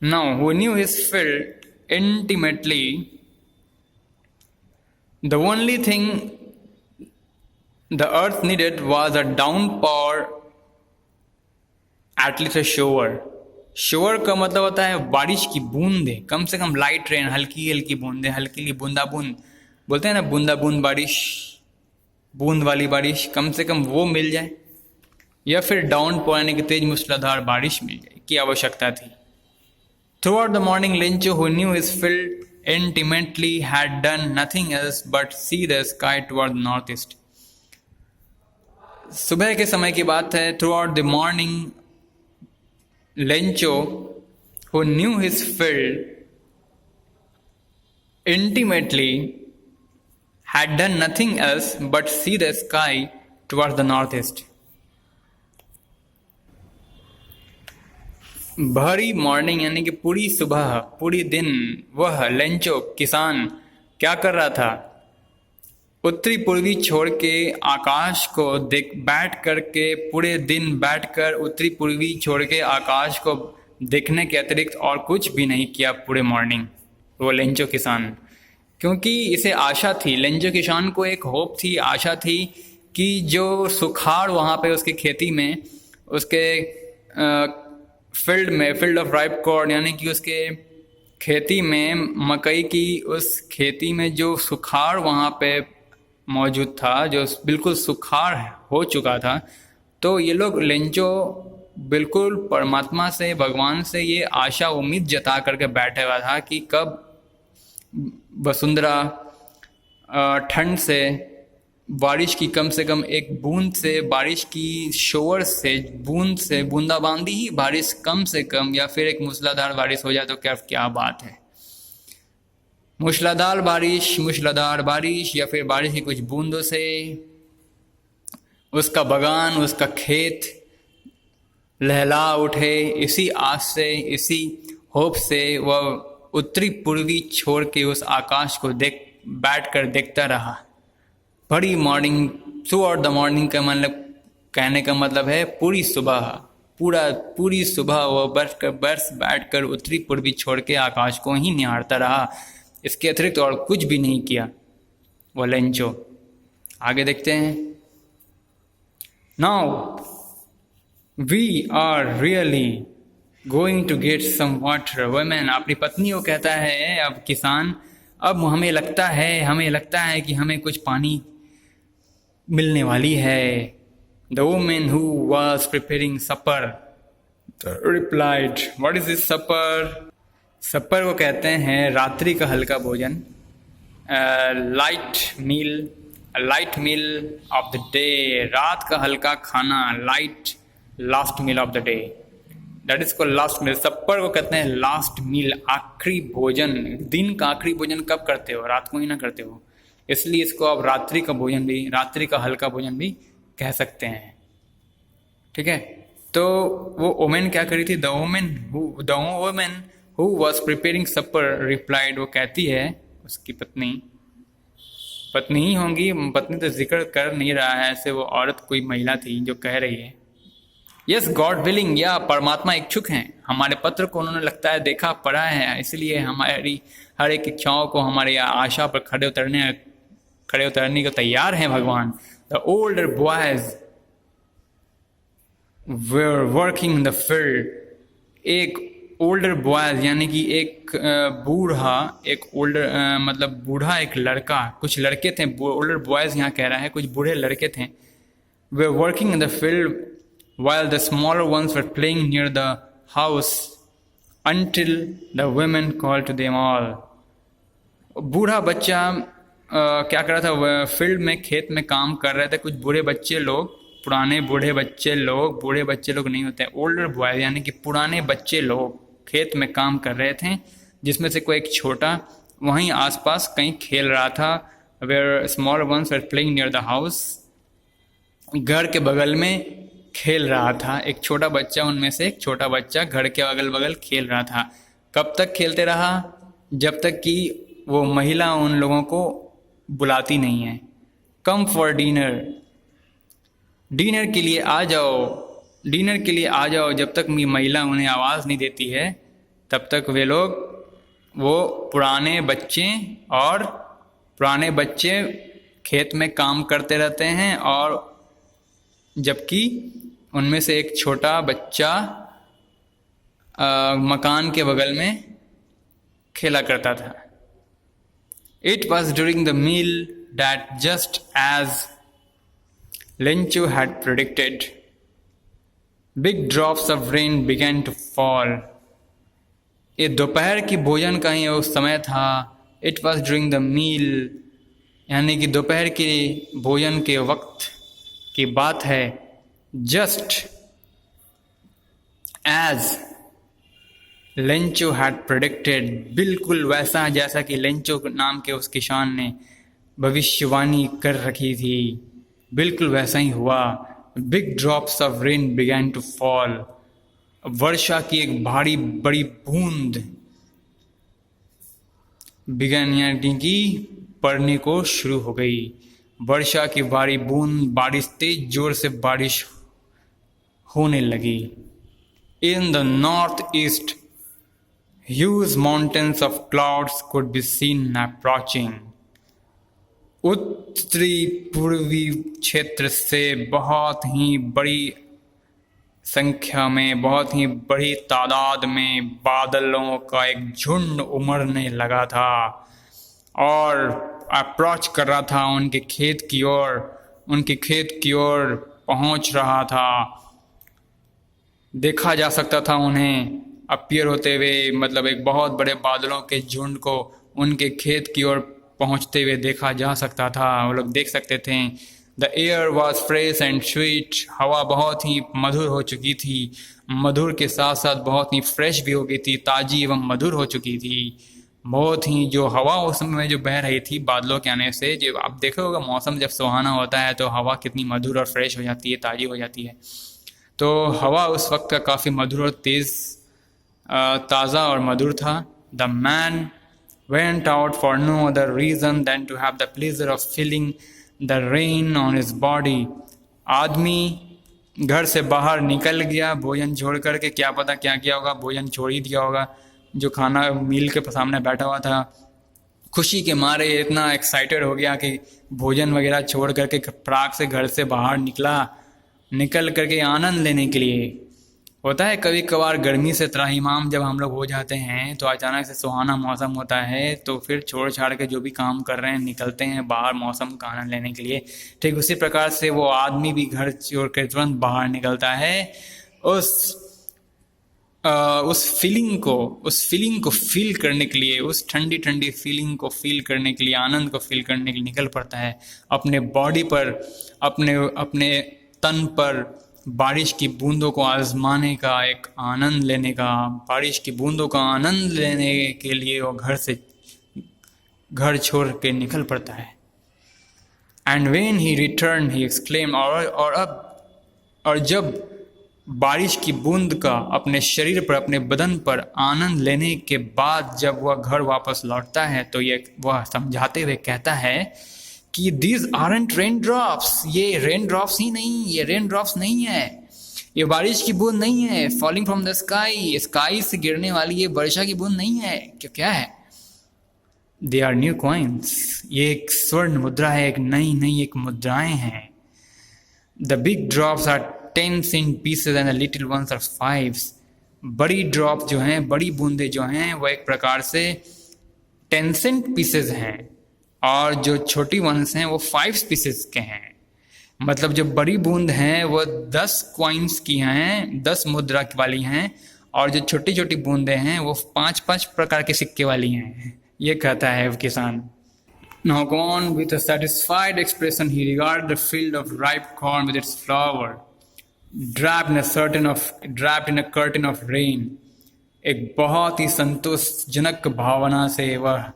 Now, who knew his field intimately, the only thing the earth needed was a downpour, at least a shower. शोवर का मतलब होता है बारिश की बूंदे, कम से कम लाइट रेन, हल्की हल्की बूंदे, हल्की हल्की बूंदा बूंद बोलते हैं ना, बूंदा बूंद बारिश, बूंद वाली बारिश, कम से कम वो मिल जाए, या फिर डाउन पौने की तेज मूसलाधार बारिश मिल जाए की आवश्यकता थी। Through out the morning Lencho, who knew his field intimately, had done nothing else but see the sky toward the northeast. सुबह के समय की बात है। Through out the morning Lencho, who knew his field intimately, had done nothing else but see the sky towards the northeast. भरी morning यानी कि पूरी सुबह, पूरी दिन वह लेंचो किसान क्या कर रहा था? उत्तरी पूर्वी छोड़ के आकाश को बैठ करके, पूरे दिन बैठकर उत्तरी पूर्वी छोड़ के आकाश को देखने के अतिरिक्त और कुछ भी नहीं किया पूरे मॉर्निंग वो लेंचो किसान। क्योंकि इसे आशा थी, लेंचो किसान को एक होप थी, आशा थी कि जो सुखाड़ वहाँ पे उसके खेती में, उसके फील्ड ऑफ राइप कॉर्न यानी कि उसके खेती में, मकई की उस खेती में जो सुखाड़ वहाँ पे मौजूद था, जो बिल्कुल सुखाड़ हो चुका था, तो ये लोग लेंचो बिल्कुल परमात्मा से, भगवान से ये आशा उम्मीद जता करके बैठे हुआ था कि कब वसुंधरा ठंड से, बारिश की कम से कम एक बूंद से, बारिश की शोर से, बूंद से, बूंदाबांदी ही बारिश कम से कम, या फिर एक मूसलाधार बारिश हो जाए तो क्या बात है। मूसलाधार बारिश या फिर बारिश की कुछ बूंदों से उसका बगान, उसका खेत लहला उठे, इसी आस से, इसी होप से वह उत्तरी पूर्वी छोड़ के उस आकाश को बैठकर देखता रहा। बड़ी morning, through out the morning का मतलब, कहने का मतलब है पूरी सुबह, पूरी सुबह वो बैठकर उत्तरी पूर्वी छोड़ के आकाश को ही निहारता रहा, इसके अतिरिक्त और कुछ भी नहीं किया वो लेंचो। आगे देखते हैं। Now we are really going to get some water. Women अपनी पत्नी को कहता है, अब किसान, अब हमें लगता है कि हमें कुछ पानी मिलने वाली है। The women who was preparing supper replied, what is this supper? Supper को कहते हैं रात्रि का हल्का भोजन, light meal of the day, रात का हल्का खाना, last meal of the day, that is called last meal. Supper को कहते हैं लास्ट मील, आखिरी भोजन। दिन का आखिरी भोजन कब करते हो? रात को ही ना करते हो, इसलिए इसको आप रात्रि का भोजन भी, रात्रि का हल्का भोजन भी कह सकते हैं। ठीक है, तो वो वुमेन क्या करी थी? The women who was preparing supper replied, वो कहती है, उसकी पत्नी ही होंगी, पत्नी तो जिक्र कर नहीं रहा है ऐसे, वो औरत कोई महिला थी जो कह रही है, यस गॉड विलिंग, या परमात्मा इच्छुक हैं, हमारे पत्र को उन्होंने लगता है देखा पढ़ा है, इसलिए हमारी हर एक इच्छाओं को, हमारी आशा पर खड़े उतरने को तैयार हैं भगवान। The older boys were working in the field, एक ओल्डर बॉयज यानी कि एक बूढ़ा, एक ओल्डर मतलब बूढ़ा एक लड़का, कुछ लड़के थे, ओल्डर बॉयज यहाँ कह रहा है, कुछ बूढ़े लड़के थे, वे working in the field while the smaller ones were playing near the house until the women called to them all. बूढ़ा बच्चा क्या कर रहा था? फील्ड में, खेत में काम कर रहे थे कुछ बूढ़े बच्चे लोग, पुराने बूढ़े बच्चे लोग नहीं होते, ओल्डर बॉय यानी कि पुराने बच्चे लोग खेत में काम कर रहे थे, जिसमें से कोई एक छोटा वहीं आसपास कहीं खेल रहा था। where smaller ones were playing near the house, घर के बगल में खेल रहा था एक छोटा बच्चा, उनमें से एक छोटा बच्चा घर के अगल बगल खेल रहा था। कब तक खेलते रहा? जब तक कि वो महिला उन लोगों को बुलाती नहीं है, कम फॉर डिनर, डिनर के लिए आ जाओ, जब तक महिला उन्हें आवाज़ नहीं देती है, तब तक वो पुराने बच्चे खेत में काम करते रहते हैं, और जबकि उनमें से एक छोटा बच्चा मकान के बगल में खेला करता था। It was during the meal that, just as Lencho had predicted, big drops of rain began to fall. ये दोपहर की भोजन का ही उस समय था। It was during the meal, यानी कि दोपहर के भोजन के वक्त की बात है। Just as Lencho had predicted, बिल्कुल वैसा जैसा कि लेंचो नाम के उस किसान ने भविष्यवाणी कर रखी थी, बिल्कुल वैसा ही हुआ। Big drops of rain began to fall, वर्षा की एक भारी बड़ी बूंद बिगन यानी कि पड़ने को शुरू हो गई। वर्षा की भारी बूंद, बारिश, तेज जोर से बारिश होने लगी। In the north east huge mountains of clouds could be seen approaching. उत्तरी पूर्वी क्षेत्र से बहुत ही बड़ी संख्या में, बहुत ही बड़ी तादाद में बादलों का एक झुंड उमड़ने लगा था और अप्रोच कर रहा था, उनके खेत की ओर पहुंच रहा था। देखा जा सकता था उन्हें अपीयर होते हुए, मतलब एक बहुत बड़े बादलों के झुंड को उनके खेत की ओर पहुंचते हुए देखा जा सकता था, वो लोग देख सकते थे। The air was fresh and sweet, हवा बहुत ही मधुर हो चुकी थी, मधुर के साथ साथ बहुत ही फ्रेश भी हो गई थी, ताज़ी एवं मधुर हो चुकी थी। बहुत ही जो हवा उस समय जो बह रही थी बादलों के आने से, जो आप देखो होगा मौसम जब सुहाना होता है तो हवा कितनी मधुर और फ्रेश हो जाती है, ताज़ी हो जाती है। तो हवा उस वक्त का काफ़ी मधुर और तेज़, ताज़ा और मधुर था। The man went out for no other reason than to have the pleasure of feeling the rain on his body. आदमी घर से बाहर निकल गया भोजन छोड़ करके, क्या पता क्या किया होगा, भोजन छोड़ ही दिया होगा। जो खाना मील के सामने बैठा हुआ था, खुशी के मारे इतना एक्साइटेड हो गया कि भोजन वगैरह छोड़ करके फटाक से घर से बाहर निकल करके आनंद लेने के लिए। होता है कभी कभार गर्मी से त्राहिमाम जब हम लोग हो जाते हैं तो अचानक से सुहाना मौसम होता है, तो फिर छोड़ छाड़ के जो भी काम कर रहे हैं निकलते हैं बाहर मौसम का आनंद लेने के लिए। ठीक उसी प्रकार से वो आदमी भी घर छोड़ के तुरंत बाहर निकलता है, उस फीलिंग को फील करने के लिए, उस ठंडी ठंडी फीलिंग को फील करने के लिए, आनंद को फील करने के लिए निकल पड़ता है। अपने बॉडी पर, अपने तन पर बारिश की बूंदों को आजमाने का, एक आनंद लेने का, बारिश की बूंदों का आनंद लेने के लिए वो घर छोड़ के निकल पड़ता है। And when he return he exclaim, और जब बारिश की बूंद का अपने शरीर पर, अपने बदन पर आनंद लेने के बाद जब वह घर वापस लौटता है तो वह समझाते हुए कहता है कि these aren't raindrops, ये रेन ड्रॉप्स ही नहीं, ये रेन ड्रॉप्स नहीं है, ये बारिश की बूंद नहीं है। फॉलिंग फ्रॉम द स्काई से गिरने वाली ये वर्षा की बूंद नहीं है। क्या है? दे आर न्यू कॉइन्स, ये एक स्वर्ण मुद्रा है, एक नई एक मुद्राएं हैं। The big drops are 10 cent pieces and the little ones are 5s। बड़ी ड्रॉप जो हैं, बड़ी बूंदे जो हैं, वो एक प्रकार से 10 cent pieces हैं, और जो छोटी वंस हैं वो 5 pieces के हैं। मतलब जो बड़ी बूंद हैं वो 10 कॉइन्स की हैं, 10 मुद्रा वाली हैं, और जो छोटी छोटी बूंदे हैं वो 5 प्रकार के सिक्के वाली हैं। ये कहता है वो किसान। Now go on with a satisfied expression he regarded the field of ripe corn with its flower draped in a curtain of rain। एक बहुत ही संतोषजनक भावना से वह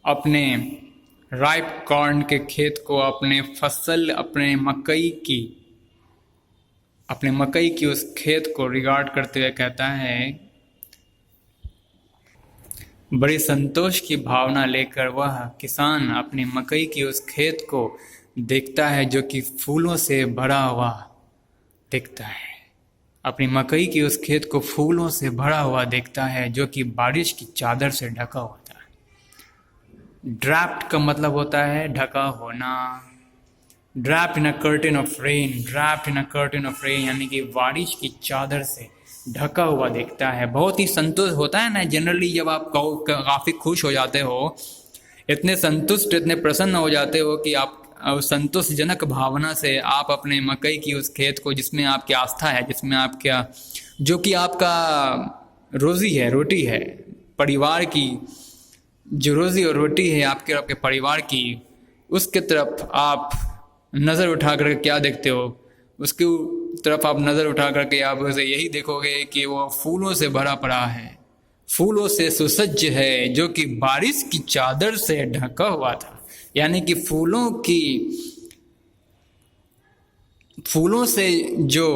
अपने राइप कॉर्न के खेत को, अपने फसल, अपने मकई की उस खेत को रिगार्ड करते हुए कहता है, बड़े संतोष की भावना लेकर वह किसान अपने मकई की उस खेत को देखता है जो कि फूलों से भरा हुआ दिखता है। अपनी मकई के उस खेत को फूलों से भरा हुआ देखता है जो कि बारिश की चादर से ढका होता है। ड्रैप्ड का मतलब होता है ढका होना। Draped in a curtain of rain, draped in a curtain of rain यानी कि बारिश की चादर से ढका हुआ देखता है। बहुत ही संतुष्ट होता है ना जनरली, जब आप काफ़ी खुश हो जाते हो, इतने संतुष्ट, इतने प्रसन्न हो जाते हो कि आप संतोषजनक भावना से आप अपने मकई की उस खेत को, जिसमें आपकी आस्था है, जिसमें आपका, जो कि आपका रोज़ी है, रोटी है, परिवार की जो रोज़ी और रोटी है आपके परिवार की, उसके तरफ आप नज़र उठा कर क्या देखते हो? उसकी तरफ आप नज़र उठा करके आप उसे यही देखोगे कि वो फूलों से भरा पड़ा है, फूलों से सुसज्ज है, जो कि बारिश की चादर से ढका हुआ था। यानी कि फूलों से जो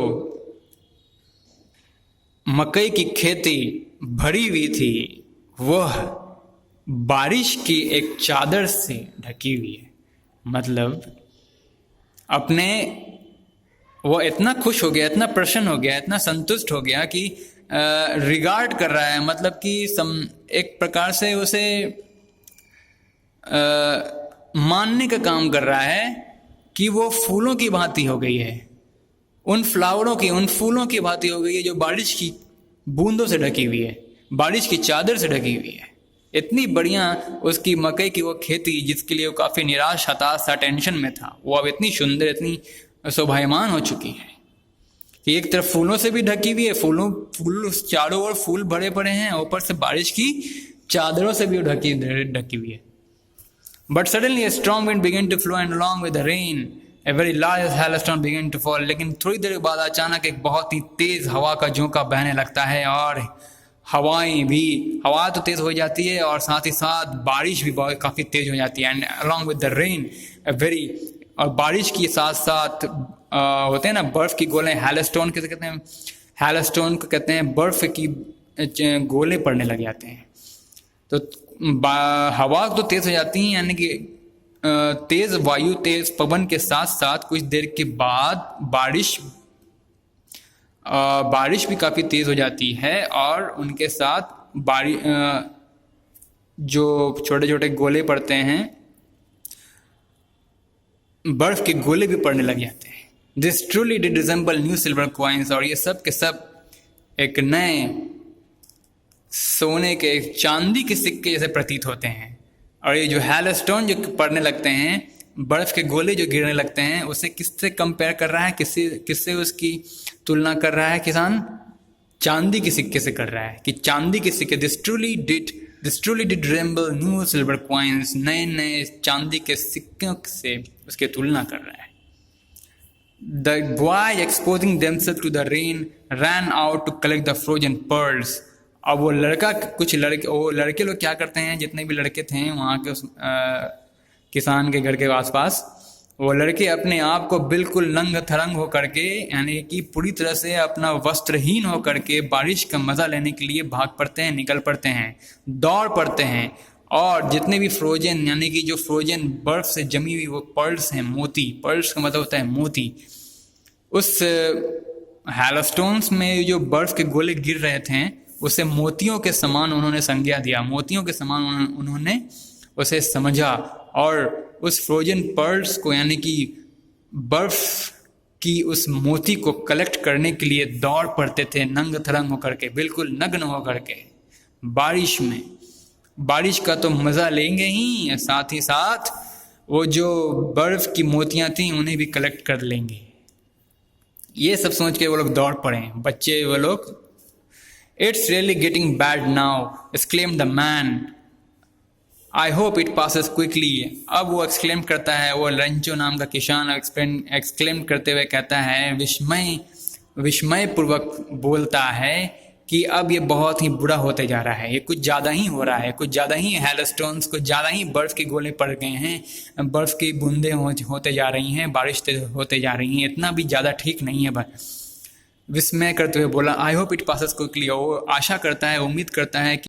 मकई की खेती भरी हुई थी वह बारिश की एक चादर से ढकी हुई है। मतलब वो इतना खुश हो गया, इतना प्रसन्न हो गया, इतना संतुष्ट हो गया कि रिगार्ड कर रहा है, मतलब कि एक प्रकार से उसे मानने का काम कर रहा है कि वो फूलों की भांति हो गई है, उन फूलों की भांति हो गई है जो बारिश की बूंदों से ढकी हुई है, बारिश की चादर से ढकी हुई है। इतनी बढ़िया उसकी मकई की वो खेती, जिसके लिए वो काफ़ी निराश, हताश सा, टेंशन में था, वो अब इतनी सुंदर, इतनी शोभायमान हो चुकी है कि एक तरफ फूलों से भी ढकी हुई है, फूल चारों ओर फूल भरे पड़े हैं, ऊपर से बारिश की चादरों से भी ढकी हुई है। But suddenly a strong wind began to flow, and along with the rain, a very large hailstone began to fall. लेकिन थोड़ी देर बाद अचानक एक बहुत ही तेज हवा का झोंका बहने लगता है, और हवा तो तेज हो जाती है और साथ ही साथ बारिश भी काफ़ी तेज हो जाती है। And along with the rain और बारिश के साथ साथ होते हैं ना बर्फ की गोले, हेलस्टोन कैसे कहते हैं, हेलस्टोन को कहते हैं, बर्फ की गोले पड़ने लग जाते हैं। तो हवा तो तेज हो जाती है, यानी कि तेज वायु, तेज पवन के साथ साथ कुछ देर के बाद बारिश भी काफ़ी तेज हो जाती है, और उनके साथ जो छोटे छोटे गोले पड़ते हैं, बर्फ के गोले भी पड़ने लग जाते हैं। This truly did resemble new silver coins, और ये सब के सब एक नए सोने के, चांदी के सिक्के जैसे प्रतीत होते हैं। और ये जो हेलस्टोन जो पड़ने लगते हैं, बर्फ के गोले जो गिरने लगते हैं, उसे किससे कंपेयर कर रहा है, किससे उसकी तुलना कर रहा है किसान? चांदी के सिक्के से कर रहा है कि चांदी के सिक्के, this truly did resemble new silver coins, नए चांदी के सिक्कों से उसकी तुलना कर रहा है। The boy exposing themselves to the rain ran out to collect the frozen pearls. अब वो लड़के लोग क्या करते हैं, जितने भी लड़के थे वहाँ के उस किसान के घर के आसपास, वो लड़के अपने आप को बिल्कुल नंग थरंग हो करके, यानी कि पूरी तरह से अपना वस्त्रहीन हो करके बारिश का मज़ा लेने के लिए भाग पड़ते हैं, निकल पड़ते हैं, दौड़ पड़ते हैं। और जितने भी फ्रोजन, यानी कि जो फ्रोजन बर्फ से जमी हुई वो पर्ल्स हैं, मोती, पर्ल्स का मतलब होता है मोती, उस हेलस्टोन्स में जो बर्फ के गोले गिर रहे थे उसे मोतियों के समान उन्होंने संज्ञा दिया, मोतियों के समान उन्होंने उसे समझा, और उस फ्रोजन पर्ल्स को, यानी कि बर्फ की उस मोती को कलेक्ट करने के लिए दौड़ पड़ते थे, नंग थरंग होकर के, बिल्कुल नग्न होकर के, बारिश में। बारिश का तो मज़ा लेंगे ही, साथ ही साथ वो जो बर्फ की मोतियाँ थीं उन्हें भी कलेक्ट कर लेंगे। ये सब सोच के वो लोग दौड़ पड़े, बच्चे वो लोग। It's really getting bad now, exclaimed the man, I hope it passes quickly. अब वो एक्सक्लेम करता है, वो रंचो नाम का किसान एक्सक्लेम करते हुए कहता है, विस्मय पूर्वक बोलता है कि अब ये बहुत ही बुरा होते जा रहा है, ये कुछ ज़्यादा ही हो रहा है, कुछ ज़्यादा ही हेलस्टोन्स, कुछ ज़्यादा ही बर्फ़ के गोले पड़ गए हैं, बर्फ़ की बूंदें होते जा रही हैं, बारिश होते जा रही हैं, इतना भी ज़्यादा ठीक नहीं है। विस्मय करते हुए बोला, I hope it passes quickly, वो आशा करता है, उम्मीद करता है कि